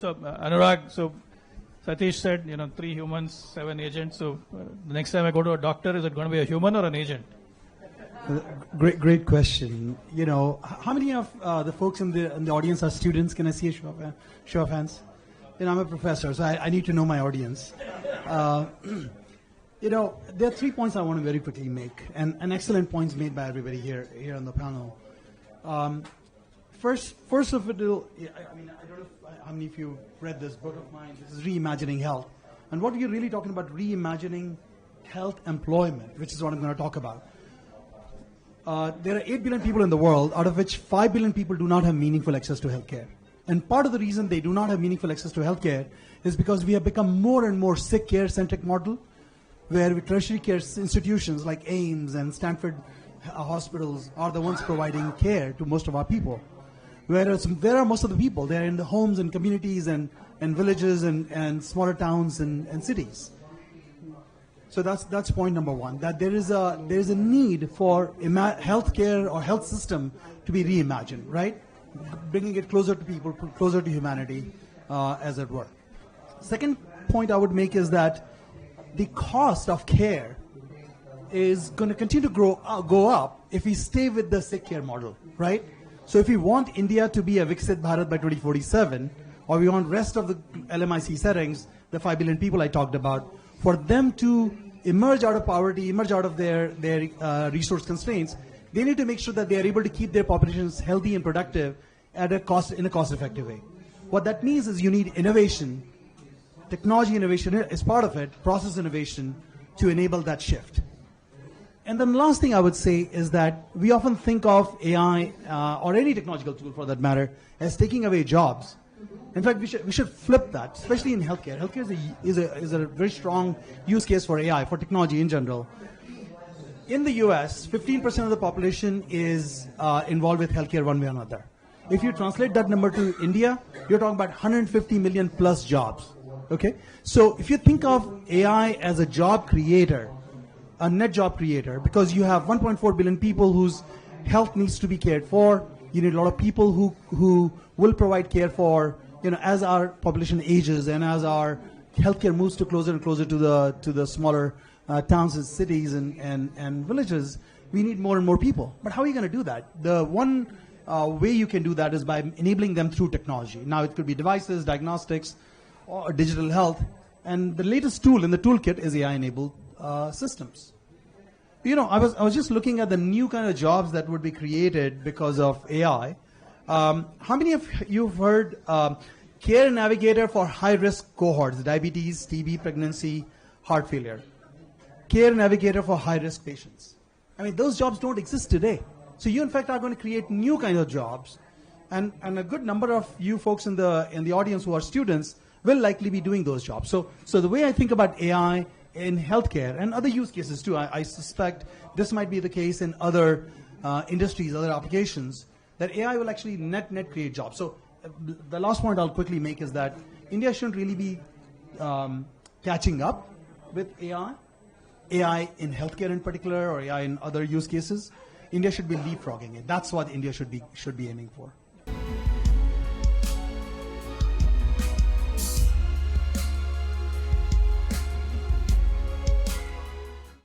So, Anurag, so Satish said, 3 humans, 7 agents. So, the next time I go to a doctor, is it going to be a human or an agent? Great question. How many of the folks in the audience are students? Can I see a show of hands? I'm a professor, so I need to know my audience. There are 3 points I want to very quickly make, and excellent points made by everybody here on the panel. First of it, I don't know how many of you read this book of mine. This is Reimagining Health. And what we're really talking about, reimagining health employment, which is what I'm going to talk about. There are 8 billion people in the world, out of which 5 billion people do not have meaningful access to healthcare. And part of the reason they do not have meaningful access to healthcare is because we have become more and more sick care-centric model, where tertiary care institutions like AIMS and Stanford hospitals are the ones providing care to most of our people. Whereas there are most of the people, they're in the homes and communities and villages and smaller towns and cities. So that's point number one, that there is a need for healthcare or health system to be reimagined, right? Bringing it closer to people, closer to humanity, as it were. Second point I would make is that the cost of care is going to continue to go up if we stay with the sick care model, right? So if we want India to be a Viksit Bharat by 2047, or we want rest of the LMIC settings, the 5 billion people I talked about, for them to emerge out of poverty, emerge out of their resource constraints, they need to make sure that they are able to keep their populations healthy and productive in a cost-effective way. What that means is you need innovation, technology innovation is part of it, process innovation to enable that shift. And then the last thing I would say is that we often think of AI or any technological tool for that matter as taking away jobs. In fact, we should flip that, especially in healthcare. Healthcare is a very strong use case for AI, for technology in general. In the US, 15% of the population is involved with healthcare one way or another. If you translate that number to India, you're talking about 150 million plus jobs. Okay? So if you think of AI as a job creator, a net job creator, because you have 1.4 billion people whose health needs to be cared for. You need a lot of people who will provide care for, as our population ages and as our healthcare moves to closer and closer to the smaller towns and cities and villages. We need more and more people. But how are you going to do that? The one way you can do that is by enabling them through technology. Now it could be devices, diagnostics, or digital health. And the latest tool in the toolkit is AI-enabled systems. I was just looking at the new kind of jobs that would be created because of AI. How many of you have heard care navigator for high-risk cohorts, diabetes, TB, pregnancy, heart failure? Care navigator for high-risk patients. Those jobs don't exist today. So you, in fact, are going to create new kinds of jobs. And a good number of you folks in the audience who are students will likely be doing those jobs. So the way I think about AI in healthcare and other use cases too, I suspect this might be the case in other industries, other applications, that AI will actually net create jobs. So the last point I'll quickly make is that India shouldn't really be catching up with AI in healthcare in particular, or AI in other use cases. India should be leapfrogging it. That's what India should be aiming for.